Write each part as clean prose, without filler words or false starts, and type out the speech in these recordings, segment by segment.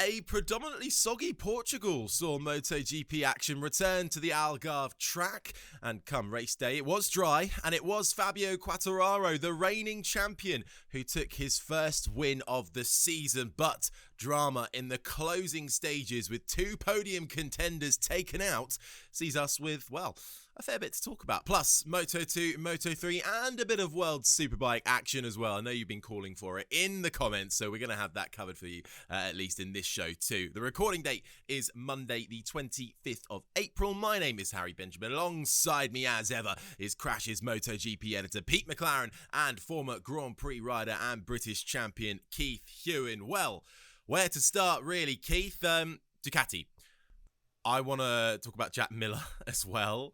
A predominantly soggy Portugal saw MotoGP action return to the Algarve track, and come race day it was dry, and it was Fabio Quartararo, the reigning champion, who took his first win of the season. But drama in the closing stages with two podium contenders taken out sees us with, well, a fair bit to talk about. Plus, Moto2, Moto3 and a bit of World Superbike action as well. I know you've been calling for it in the comments, so we're going to have that covered for you, at least in this show too. The recording date is Monday the 25th of April. My name is Harry Benjamin. Alongside me as ever is Crash's MotoGP editor Pete McLaren and former Grand Prix rider and British champion Keith Huewen. Well, where to start really, Keith? Ducati. I want to talk about Jack Miller as well.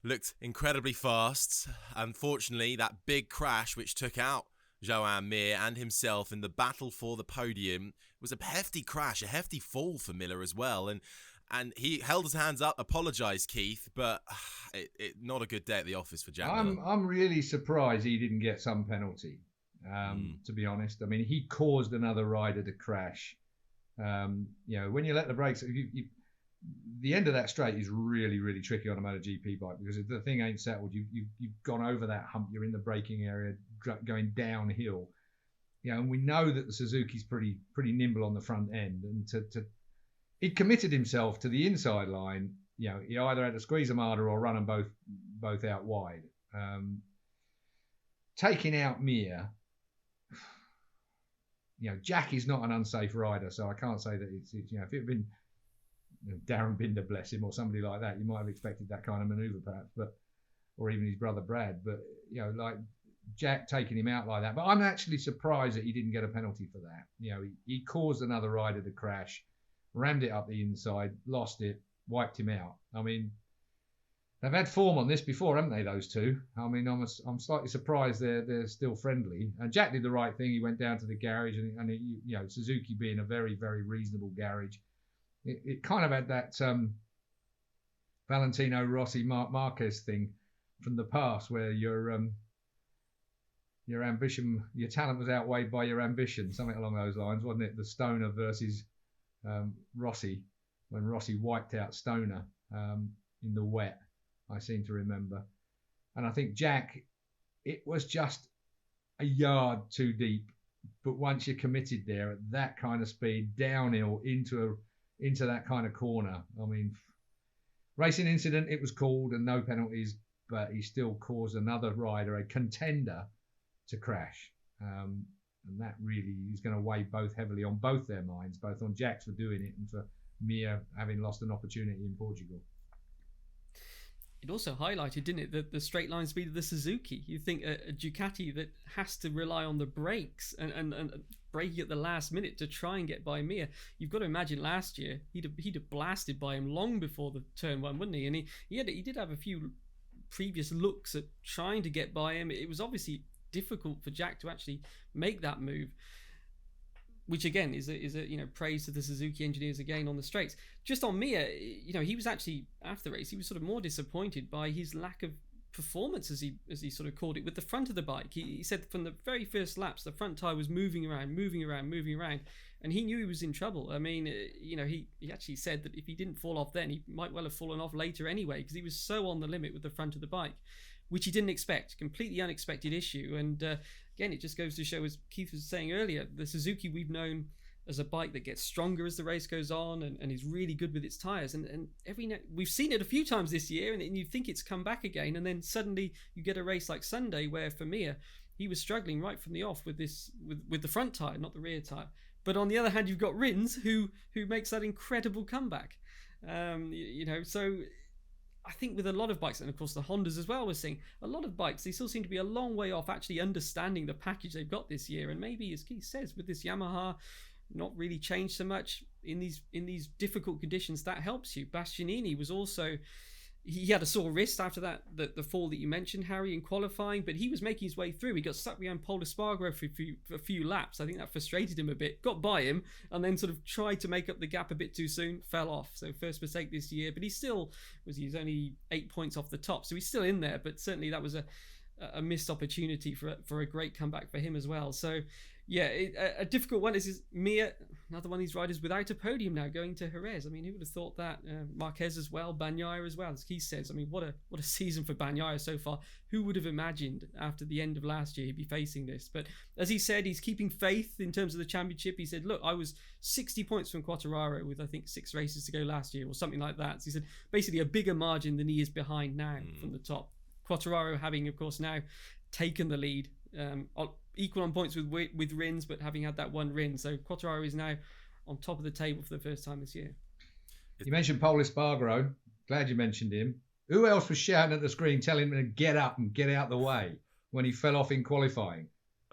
Looked incredibly fast. Unfortunately, that big crash which took out Joan Mir and himself in the battle for the podium was a hefty crash, a hefty fall for Miller as well. And he held his hands up, apologised, Keith, but not a good day at the office for Jack Miller. I'm really surprised he didn't get some penalty, to be honest. I mean, he caused another rider to crash. When you let the brakes... the end of that straight is really, really tricky on a MotoGP bike because if the thing ain't settled, you've gone over that hump, you're in the braking area, going downhill. And we know that the Suzuki's pretty nimble on the front end, and he committed himself to the inside line. He either had to squeeze them harder or run them both out wide. Taking out Mir, Jack is not an unsafe rider, so I can't say that it's if it had been Darren Binder, bless him, or somebody like that, you might have expected that kind of manoeuvre perhaps, or even his brother Brad, but like Jack taking him out like that. But I'm actually surprised that he didn't get a penalty for that. He caused another rider to crash, rammed it up the inside, lost it, wiped him out. I mean, they've had form on this before, haven't they, those two? I mean, I'm slightly surprised they're still friendly. And Jack did the right thing. He went down to the garage, and Suzuki being a very, very reasonable garage, it kind of had that Valentino Rossi, Marc Marquez thing from the past, where your ambition, your talent was outweighed by your ambition, something along those lines, wasn't it? The Stoner versus Rossi, when Rossi wiped out Stoner in the wet, I seem to remember. And I think Jack, it was just a yard too deep, but once you're committed there at that kind of speed, downhill into that kind of corner. I mean, racing incident, it was called, and no penalties, but he still caused another rider, a contender, to crash. And that really is going to weigh both heavily on both their minds, both on Jack's for doing it and for Mir having lost an opportunity in Portugal. It also highlighted, didn't it, the straight line speed of the Suzuki. You think a Ducati that has to rely on the brakes and braking at the last minute to try and get by Mir. You've got to imagine last year he'd have blasted by him long before the turn one, wouldn't he? And he did have a few previous looks at trying to get by him. It was obviously difficult for Jack to actually make that move, which again is a praise to the Suzuki engineers again on the straights. Just on Mir, he was actually, after the race, he was sort of more disappointed by his lack of performance, as he sort of called it, with the front of the bike. He said from the very first laps, the front tyre was moving around, and he knew he was in trouble. I mean, he actually said that if he didn't fall off then, he might well have fallen off later anyway, because he was so on the limit with the front of the bike, which he didn't expect. Completely unexpected issue. And again, it just goes to show, as Keith was saying earlier, the Suzuki we've known as a bike that gets stronger as the race goes on and is really good with its tyres. And we've seen it a few times this year, and you think it's come back again, and then suddenly you get a race like Sunday where for Mir, he was struggling right from the off with the front tyre, not the rear tyre. But on the other hand, you've got Rins who makes that incredible comeback. So I think with a lot of bikes, and of course the Hondas as well, we're seeing a lot of bikes, they still seem to be a long way off actually understanding the package they've got this year. And maybe, as Keith says, with this Yamaha not really changed so much in these difficult conditions, that helps you. Bastianini was also, he had a sore wrist after the fall that you mentioned, Harry, in qualifying, but he was making his way through. He got stuck behind Paul Espargaro for a few laps. I think that frustrated him a bit. Got by him and then sort of tried to make up the gap a bit too soon, fell off. So first mistake this year, but he's only 8 points off the top, so he's still in there. But certainly that was a a missed opportunity for a great comeback for him as well. So yeah, a difficult one. This is Mir, another one of these riders without a podium now, going to Jerez. I mean, who would have thought that? Marquez as well, Bagnaia as well, as Keith says. I mean, what a season for Bagnaia so far. Who would have imagined after the end of last year he'd be facing this? But as he said, he's keeping faith in terms of the championship. He said, look, I was 60 points from Quartararo with, I think, 6 races to go last year or something like that. So he said, basically a bigger margin than he is behind now from the top. Quartararo having, of course, now taken the lead, equal on points with Rins, but having had that one Rins. So Quartararo is now on top of the table for the first time this year. You mentioned Pol Espargaro. Glad you mentioned him. Who else was shouting at the screen telling him to get up and get out the way when he fell off in qualifying?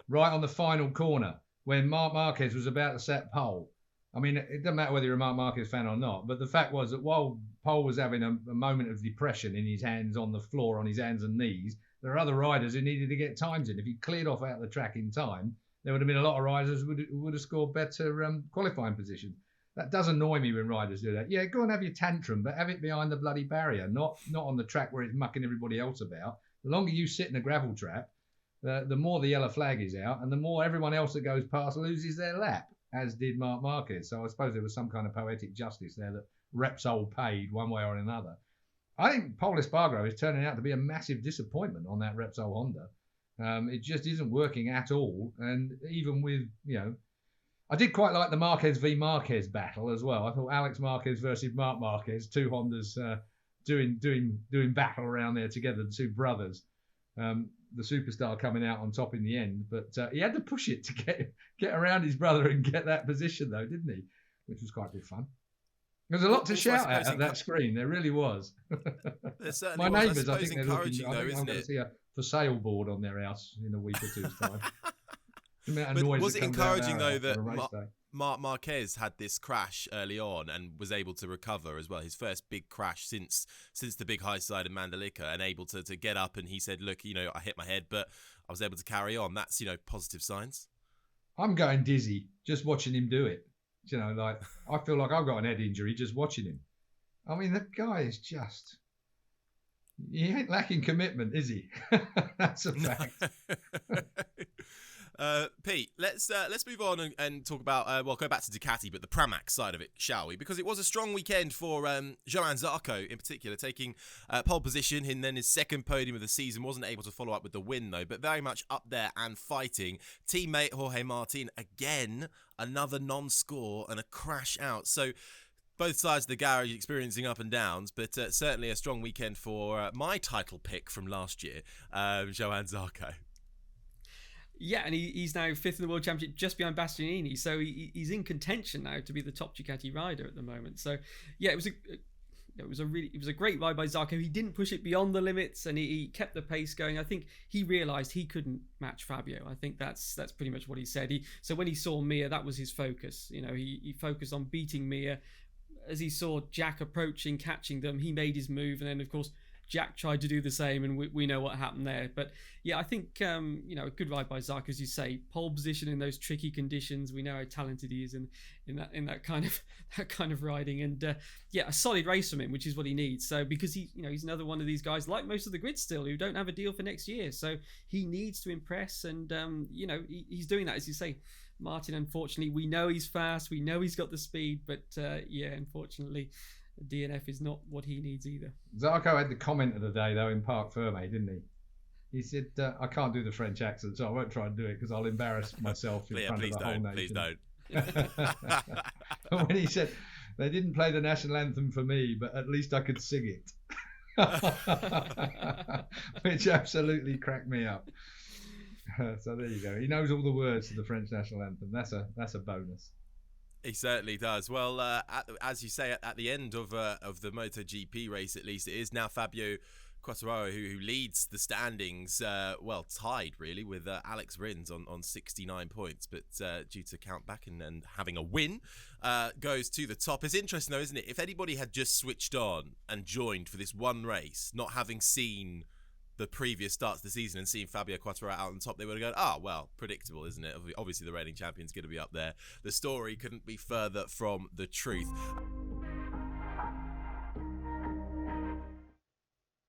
Right on the final corner when Marc Marquez was about to set pole. I mean, it doesn't matter whether you're a Marc Marquez fan or not, but the fact was that while Pole was having a moment of depression in his hands on the floor, on his hands and knees, there are other riders who needed to get times in. If he cleared off out of the track in time, there would have been a lot of riders who would have scored better qualifying positions. That does annoy me when riders do that. Yeah, go and have your tantrum, but have it behind the bloody barrier, not on the track where it's mucking everybody else about. The longer you sit in a gravel trap, the more the yellow flag is out, and the more everyone else that goes past loses their lap, as did Marc Marquez. So I suppose there was some kind of poetic justice there that Repsol paid one way or another. I think Pol Espargaro is turning out to be a massive disappointment on that Repsol Honda. It just isn't working at all. And even with, I did quite like the Marquez v Marquez battle as well. I thought Alex Marquez versus Marc Marquez, two Hondas doing battle around there together, the two brothers. The superstar coming out on top in the end, but he had to push it to get around his brother and get that position though, didn't he? Which was quite good fun. There was a lot to shout at that screen. There really was. My neighbours, I think they're looking. I think I'm going to see a for sale board on their house in a week or two's time. But was it encouraging though that Marc Marquez had this crash early on and was able to recover as well? His first big crash since the big high side of Mandalika, and able to get up, and he said, look, I hit my head, but I was able to carry on. That's, positive signs. I'm going dizzy just watching him do it. I feel like I've got an head injury just watching him. I mean, the guy is just... He ain't lacking commitment, is he? That's a fact. Pete, let's move on and talk about, go back to Ducati, but the Pramac side of it, shall we? Because it was a strong weekend for Johann Zarco in particular, taking pole position and then his second podium of the season. Wasn't able to follow up with the win, though, but very much up there and fighting. Teammate Jorge Martin, again, another non-score and a crash out. So both sides of the garage experiencing up and downs, but certainly a strong weekend for my title pick from last year, Johann Zarco. Yeah, and he's now 5th in the World Championship, just behind Bastianini. So he's in contention now to be the top Ducati rider at the moment. So yeah, it was a great ride by Zarco. He didn't push it beyond the limits, and he kept the pace going. I think he realised he couldn't match Fabio. I think that's pretty much what he said. So when he saw Mir, that was his focus. He focused on beating Mir. As he saw Jack approaching, catching them, he made his move, and then of course Jack tried to do the same, and we know what happened there. But yeah, I think a good ride by Zarco, as you say, pole position in those tricky conditions. We know how talented he is in that kind of riding, and a solid race from him, which is what he needs. So because he's another one of these guys, like most of the grid still, who don't have a deal for next year. So he needs to impress, and he's doing that, as you say. Martin, unfortunately, we know he's fast, we know he's got the speed, but unfortunately, DNF is not what he needs either. Zarco had the comment of the day, though, in Parc Ferme, didn't he? He said, I can't do the French accent, so I won't try and do it because I'll embarrass myself in front of the whole nation. Please don't. When he said, they didn't play the national anthem for me, but at least I could sing it. Which absolutely cracked me up. So there you go. He knows all the words to the French national anthem. That's a bonus. He certainly does. Well, as you say, at the end of the MotoGP race, at least, it is now Fabio Quartararo who leads the standings, tied really with Alex Rins on 69 points, but due to count back and having a win, goes to the top. It's interesting though, isn't it? If anybody had just switched on and joined for this one race, not having seen the previous starts of the season and seeing Fabio Quartararo out on top, they would have gone, predictable, isn't it? Obviously the reigning champion's going to be up there. The story couldn't be further from the truth.